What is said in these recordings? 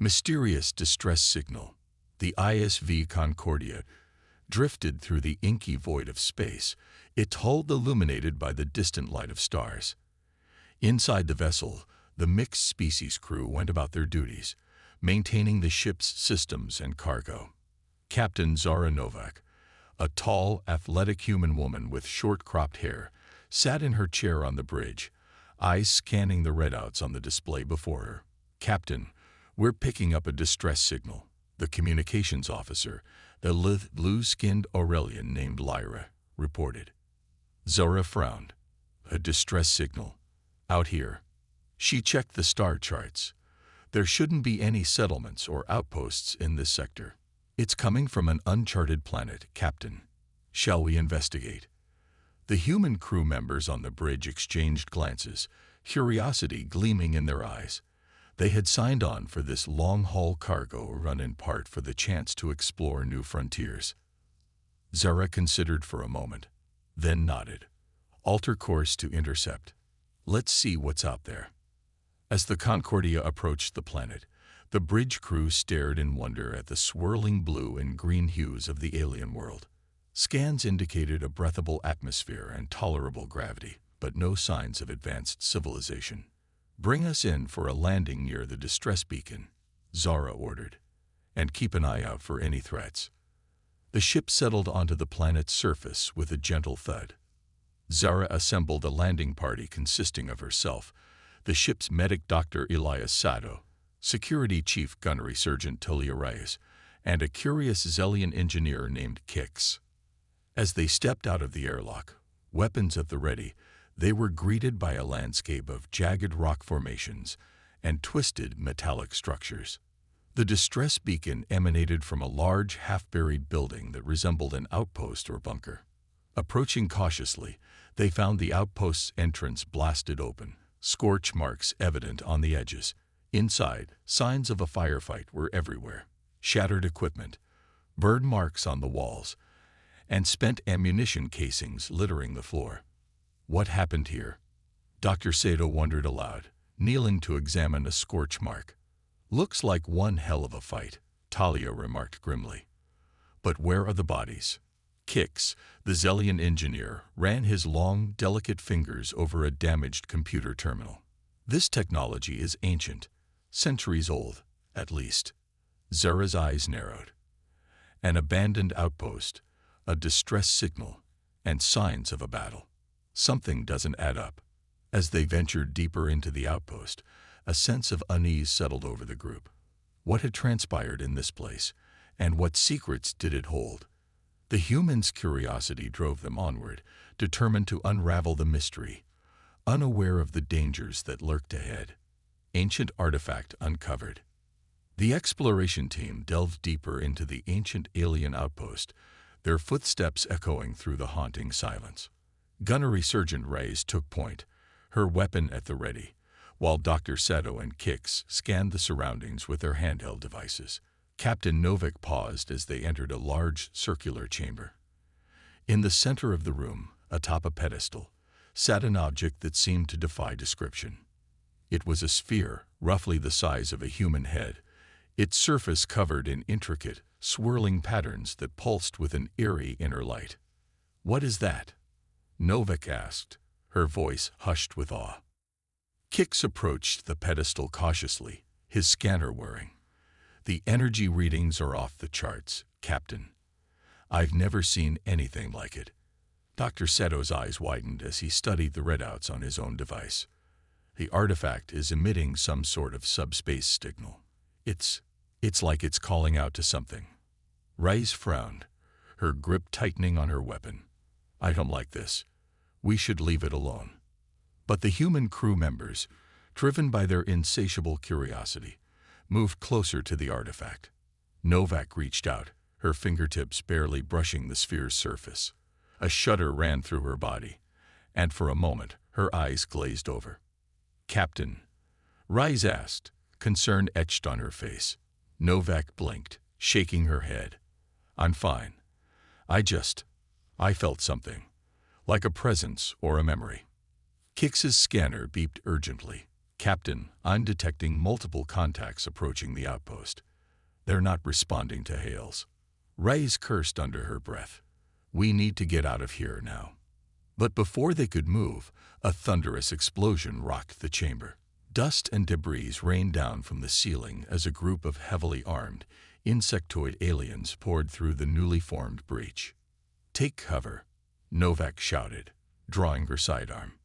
Mysterious distress signal. The ISV Concordia drifted through the inky void of space, its hull illuminated by the distant light of stars. Inside the vessel, the mixed species crew went about their duties, maintaining the ship's systems and cargo. Captain Zara Novak, a tall, athletic human woman with short-cropped hair, sat in her chair on the bridge, eyes scanning the readouts on the display before her. "Captain, we're picking up a distress signal," the communications officer, the lithe, blue-skinned Aurelian named Lyra, reported. Zara frowned. "A distress signal? Out here?" She checked the star charts. "There shouldn't be any settlements or outposts in this sector." "It's coming from an uncharted planet, Captain. Shall we investigate?" The human crew members on the bridge exchanged glances, curiosity gleaming in their eyes. They had signed on for this long-haul cargo run in part for the chance to explore new frontiers. Zara considered for a moment, then nodded. "Alter course to intercept. Let's see what's out there." As the Concordia approached the planet, the bridge crew stared in wonder at the swirling blue and green hues of the alien world. Scans indicated a breathable atmosphere and tolerable gravity, but no signs of advanced civilization. "Bring us in for a landing near the distress beacon," Zara ordered, "and keep an eye out for any threats." The ship settled onto the planet's surface with a gentle thud. Zara assembled a landing party consisting of herself, the ship's medic Dr. Elias Sato, Security Chief Gunnery Sergeant Talia Reyes, and a curious Zelian engineer named Kix. As they stepped out of the airlock, weapons at the ready, they were greeted by a landscape of jagged rock formations and twisted metallic structures. The distress beacon emanated from a large, half-buried building that resembled an outpost or bunker. Approaching cautiously, they found the outpost's entrance blasted open, scorch marks evident on the edges. Inside, signs of a firefight were everywhere. Shattered equipment, burn marks on the walls, and spent ammunition casings littering the floor. "What happened here?" Dr. Sato wondered aloud, kneeling to examine a scorch mark. "Looks like one hell of a fight," Talia remarked grimly. "But where are the bodies?" Kix, the Zelian engineer, ran his long, delicate fingers over a damaged computer terminal. "This technology is ancient, centuries old, at least." Zara's eyes narrowed. An abandoned outpost, a distress signal, and signs of a battle. Something doesn't add up. As they ventured deeper into the outpost, a sense of unease settled over the group. What had transpired in this place, and what secrets did it hold? The humans' curiosity drove them onward, determined to unravel the mystery, unaware of the dangers that lurked ahead. Ancient artifact uncovered. The exploration team delved deeper into the ancient alien outpost, their footsteps echoing through the haunting silence. Gunnery Sergeant Reyes took point, her weapon at the ready, while Dr. Sato and Kix scanned the surroundings with their handheld devices. Captain Novak paused as they entered a large circular chamber. In the center of the room, atop a pedestal, sat an object that seemed to defy description. It was a sphere, roughly the size of a human head, its surface covered in intricate, swirling patterns that pulsed with an eerie inner light. "What is that?" Novak asked, her voice hushed with awe. Kix approached the pedestal cautiously, his scanner whirring. "The energy readings are off the charts, Captain. I've never seen anything like it." Dr. Sato's eyes widened as he studied the readouts on his own device. "The artifact is emitting some sort of subspace signal. It's like it's calling out to something." Reyes frowned, her grip tightening on her weapon. "I don't like this. We should leave it alone." But the human crew members, driven by their insatiable curiosity, moved closer to the artifact. Novak reached out, her fingertips barely brushing the sphere's surface. A shudder ran through her body, and for a moment her eyes glazed over. "Captain?" Reyes asked, concern etched on her face. Novak blinked, shaking her head. "I'm fine. I felt something, like a presence or a memory." Kix's scanner beeped urgently. Captain, I'm detecting multiple contacts approaching the outpost. They're not responding to hails. Reyes cursed under her breath. We need to get out of here now. But before they could move, a thunderous explosion rocked the chamber. Dust and debris rained down from the ceiling as a group of heavily armed, insectoid aliens poured through the newly formed breach. Take cover, Novak shouted, drawing her sidearm.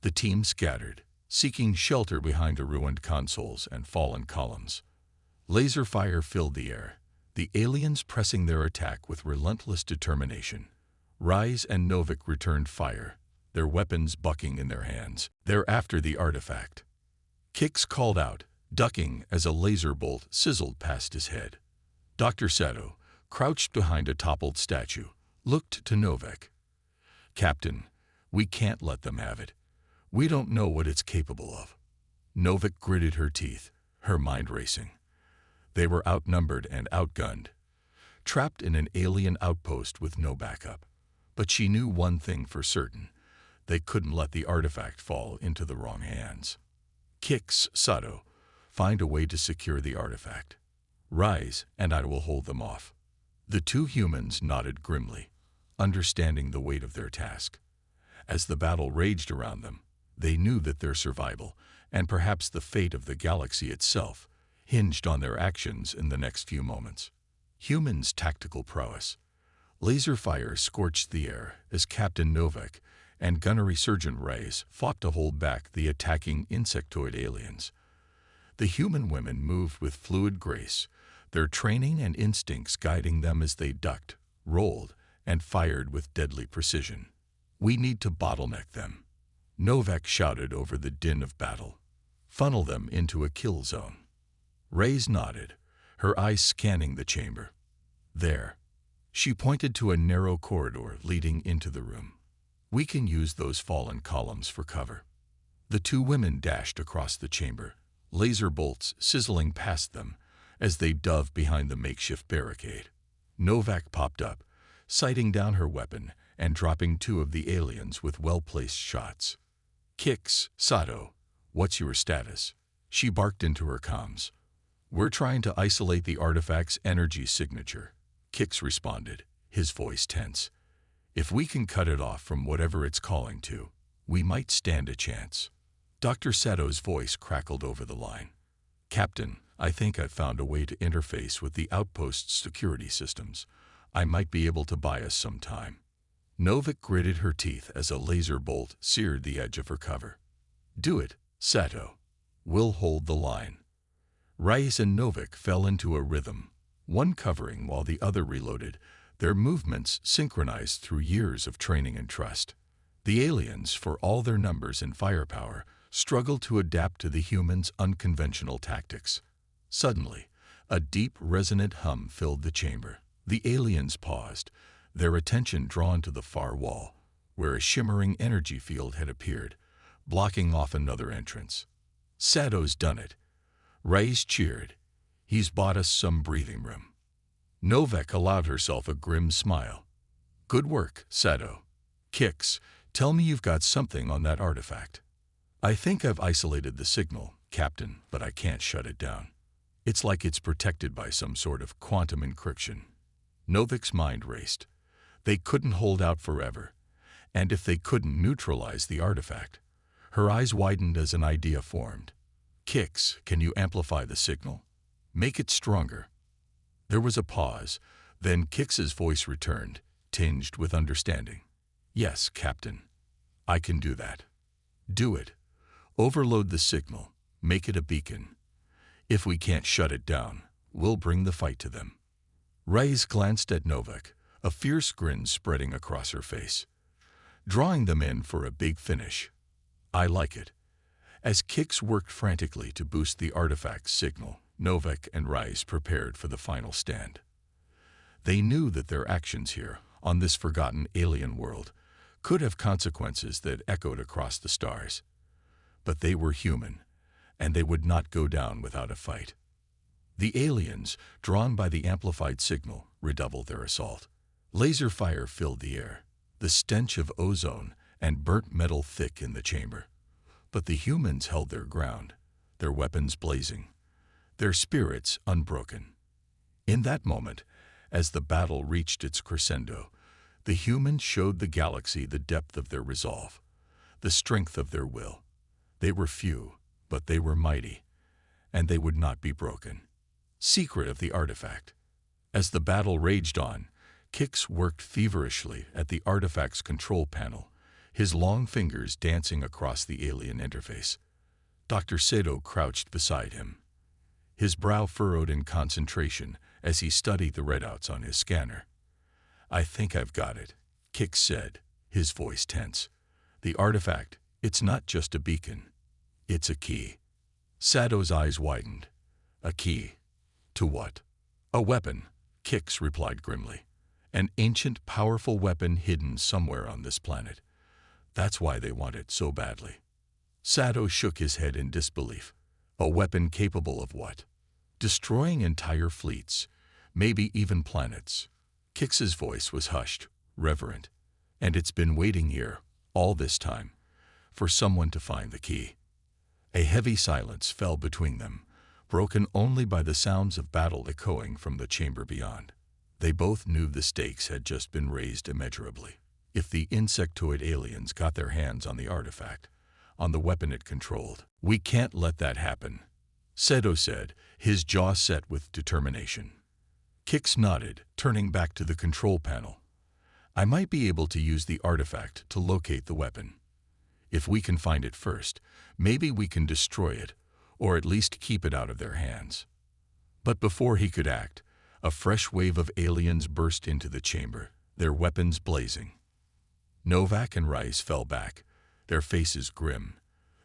The team scattered, seeking shelter behind the ruined consoles and fallen columns. Laser fire filled the air, the aliens pressing their attack with relentless determination. Reyes and Novak returned fire, their weapons bucking in their hands. They're after the artifact. Kix called out, ducking as a laser bolt sizzled past his head. Dr. Sato, crouched behind a toppled statue, looked to Novak. Captain, we can't let them have it. We don't know what it's capable of. Novak gritted her teeth, her mind racing. They were outnumbered and outgunned, trapped in an alien outpost with no backup. But she knew one thing for certain. They couldn't let the artifact fall into the wrong hands. Kix, Sato, find a way to secure the artifact. Reyes and I will hold them off. The two humans nodded grimly, understanding the weight of their task. As the battle raged around them, they knew that their survival, and perhaps the fate of the galaxy itself, hinged on their actions in the next few moments. Humans' tactical prowess. Laser fire scorched the air as Captain Novak and Gunnery Surgeon Reyes fought to hold back the attacking insectoid aliens. The human women moved with fluid grace, their training and instincts guiding them as they ducked, rolled, and fired with deadly precision. We need to bottleneck them, Novak shouted over the din of battle. Funnel them into a kill zone. Reyes nodded, her eyes scanning the chamber. There. She pointed to a narrow corridor leading into the room. We can use those fallen columns for cover. The two women dashed across the chamber, laser bolts sizzling past them as they dove behind the makeshift barricade. Novak popped up, sighting down her weapon and dropping two of the aliens with well-placed shots. Kix, Sato, what's your status? She barked into her comms. We're trying to isolate the artifact's energy signature. Kix responded, his voice tense. If we can cut it off from whatever it's calling to, we might stand a chance. Dr. Sato's voice crackled over the line. Captain, I think I've found a way to interface with the outpost's security systems. I might be able to buy us some time. Novak gritted her teeth as a laser bolt seared the edge of her cover. Do it, Sato. We'll hold the line. Reyes and Novak fell into a rhythm, one covering while the other reloaded, their movements synchronized through years of training and trust. The aliens, for all their numbers and firepower, struggled to adapt to the humans' unconventional tactics. Suddenly, a deep, resonant hum filled the chamber. The aliens paused, their attention drawn to the far wall, where a shimmering energy field had appeared, blocking off another entrance. Sato's done it. Reyes cheered. He's bought us some breathing room. Novak allowed herself a grim smile. Good work, Sato. Kix, tell me you've got something on that artifact. I think I've isolated the signal, Captain, but I can't shut it down. It's like it's protected by some sort of quantum encryption. Novak's mind raced. They couldn't hold out forever, and if they couldn't neutralize the artifact. Her eyes widened as an idea formed. Kix, can you amplify the signal? Make it stronger. There was a pause, then Kix's voice returned, tinged with understanding. Yes, Captain. I can do that. Do it. Overload the signal. Make it a beacon. If we can't shut it down, we'll bring the fight to them. Reyes glanced at Novak, a fierce grin spreading across her face. Drawing them in for a big finish. I like it. As Kix worked frantically to boost the artifact's signal, Novak and Reyes prepared for the final stand. They knew that their actions here, on this forgotten alien world, could have consequences that echoed across the stars. But they were human, and they would not go down without a fight. The aliens, drawn by the amplified signal, redoubled their assault. Laser fire filled the air, the stench of ozone and burnt metal thick in the chamber. But the humans held their ground, their weapons blazing, their spirits unbroken. In that moment, as the battle reached its crescendo, the humans showed the galaxy the depth of their resolve, the strength of their will. They were few, but they were mighty, and they would not be broken. Secret of the artifact. As the battle raged on, Kix worked feverishly at the artifact's control panel, his long fingers dancing across the alien interface. Dr. Sato crouched beside him, his brow furrowed in concentration as he studied the readouts on his scanner. "I think I've got it," Kix said, his voice tense. "The artifact, it's not just a beacon. It's a key." Sato's eyes widened. "A key? To what?" "A weapon," Kix replied grimly. "An ancient, powerful weapon hidden somewhere on this planet. That's why they want it so badly." Sato shook his head in disbelief. "A weapon capable of what?" "Destroying entire fleets, maybe even planets." Kix's voice was hushed, reverent. "And it's been waiting here, all this time, for someone to find the key." A heavy silence fell between them, broken only by the sounds of battle echoing from the chamber beyond. They both knew the stakes had just been raised immeasurably. If the insectoid aliens got their hands on the artifact, on the weapon it controlled, "We can't let that happen," Sato said, his jaw set with determination. Kix nodded, turning back to the control panel. "I might be able to use the artifact to locate the weapon. If we can find it first, maybe we can destroy it, or at least keep it out of their hands." But before he could act, a fresh wave of aliens burst into the chamber, their weapons blazing. Novak and Rice fell back, their faces grim,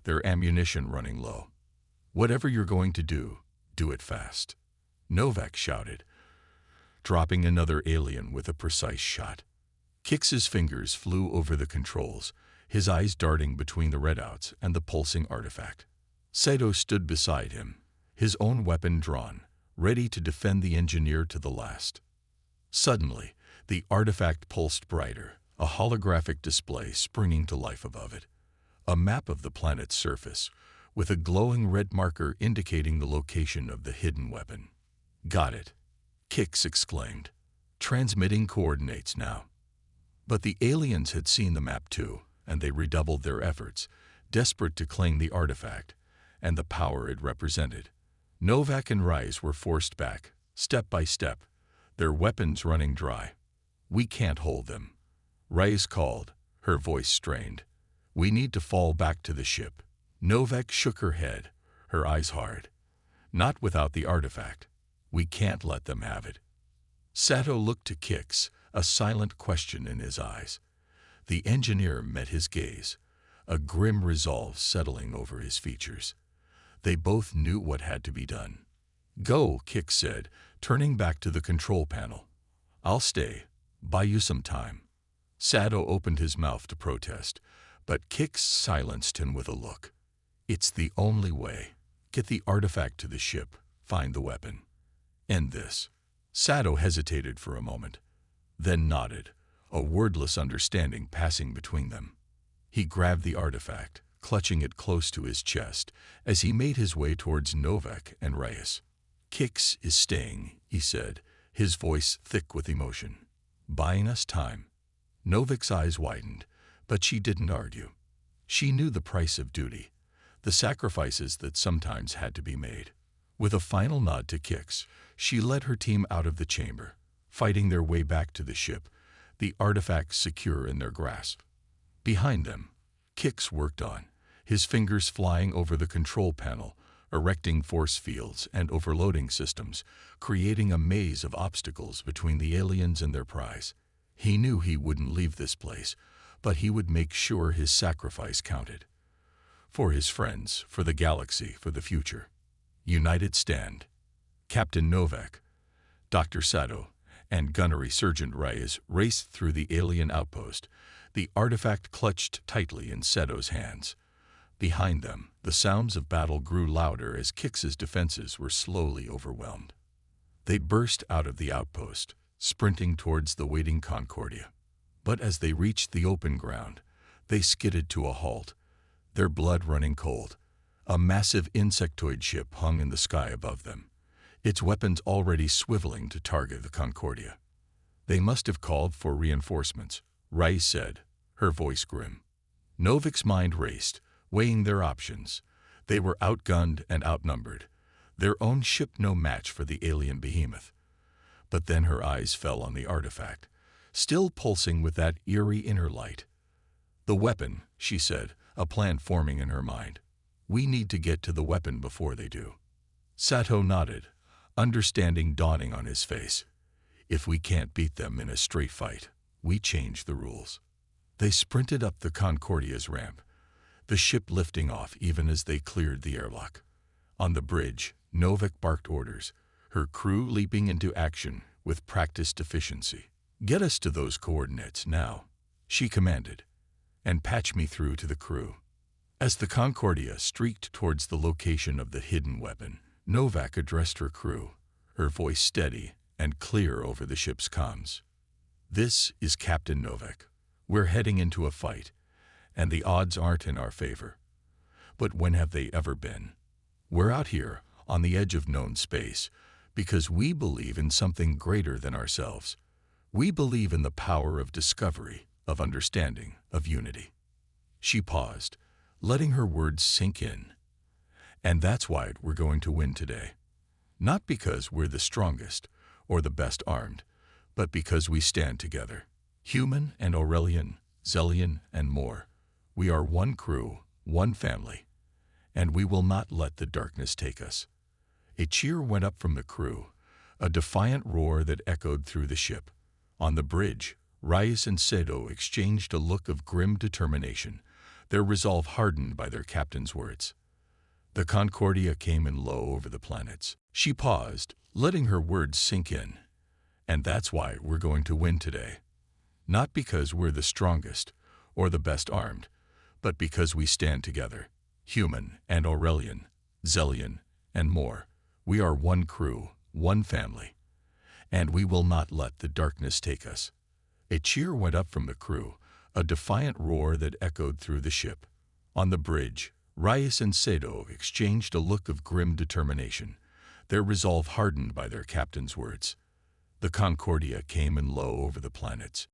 their ammunition running low. "Whatever you're going to do it fast," Novak shouted, dropping another alien with a precise shot. Kix's fingers flew over the controls, his eyes darting between the readouts and the pulsing artifact. Sato stood beside him, his own weapon drawn, ready to defend the engineer to the last. Suddenly, the artifact pulsed brighter, a holographic display springing to life above it. A map of the planet's surface, with a glowing red marker indicating the location of the hidden weapon. "Got it," Kix exclaimed. "Transmitting coordinates now." But the aliens had seen the map too, and they redoubled their efforts, desperate to claim the artifact and the power it represented. Novak and Rice were forced back, step by step, their weapons running dry. "We can't hold them," Rice called, her voice strained. "We need to fall back to the ship." Novak shook her head, her eyes hard. "Not without the artifact. We can't let them have it." Sato looked to Kix, a silent question in his eyes. The engineer met his gaze, a grim resolve settling over his features. They both knew what had to be done. "Go," Kix said, turning back to the control panel. "I'll stay. Buy you some time." Sato opened his mouth to protest, but Kix silenced him with a look. "It's the only way. Get the artifact to the ship, find the weapon. End this." Sato hesitated for a moment, then nodded, a wordless understanding passing between them. He grabbed the artifact, clutching it close to his chest, as he made his way towards Novak and Reyes. "Kix is staying," he said, his voice thick with emotion. "Buying us time." Novak's eyes widened, but she didn't argue. She knew the price of duty, the sacrifices that sometimes had to be made. With a final nod to Kix, she led her team out of the chamber, fighting their way back to the ship, the artifact secure in their grasp. Behind them, Kix worked on, his fingers flying over the control panel, erecting force fields and overloading systems, creating a maze of obstacles between the aliens and their prize. He knew he wouldn't leave this place, but he would make sure his sacrifice counted. For his friends, for the galaxy, for the future. United stand. Captain Novak, Dr. Sato, and Gunnery Sergeant Reyes raced through the alien outpost, the artifact clutched tightly in Sato's hands. Behind them, the sounds of battle grew louder as Kix's defenses were slowly overwhelmed. They burst out of the outpost, sprinting towards the waiting Concordia. But as they reached the open ground, they skidded to a halt, their blood running cold. A massive insectoid ship hung in the sky above them, its weapons already swiveling to target the Concordia. They must have called for reinforcements, Rice said, her voice grim. Novik's mind raced, weighing their options. They were outgunned and outnumbered, their own ship no match for the alien behemoth. But then her eyes fell on the artifact, still pulsing with that eerie inner light. The weapon, she said, a plan forming in her mind. We need to get to the weapon before they do. Sato nodded, understanding dawning on his face. If we can't beat them in a straight fight, we change the rules. They sprinted up the Concordia's ramp, the ship lifting off even as they cleared the airlock. On the bridge, Novik barked orders, her crew leaping into action with practiced efficiency. Get us to those coordinates now, she commanded, and patch me through to the crew. As the Concordia streaked towards the location of the hidden weapon, Novak addressed her crew, her voice steady and clear over the ship's comms. This is Captain Novak. We're heading into a fight, and the odds aren't in our favor. But when have they ever been? We're out here, on the edge of known space, because we believe in something greater than ourselves. We believe in the power of discovery, of understanding, of unity. She paused, letting her words sink in. And that's why we're going to win today. Not because we're the strongest or the best armed, but because we stand together. Human and Aurelian, Zelian and more. We are one crew, one family, and we will not let the darkness take us. A cheer went up from the crew, a defiant roar that echoed through the ship. On the bridge, Reyes and Sedo exchanged a look of grim determination, their resolve hardened by their captain's words. The Concordia came in low over the planets. She paused, letting her words sink in. And that's why we're going to win today. Not because we're the strongest or the best armed, but because we stand together. Human and Aurelian, Zelian and more. We are one crew, one family. And we will not let the darkness take us. A cheer went up from the crew, a defiant roar that echoed through the ship. On the bridge, Reyes and Sedo exchanged a look of grim determination, their resolve hardened by their captain's words. The Concordia came in low over the planets.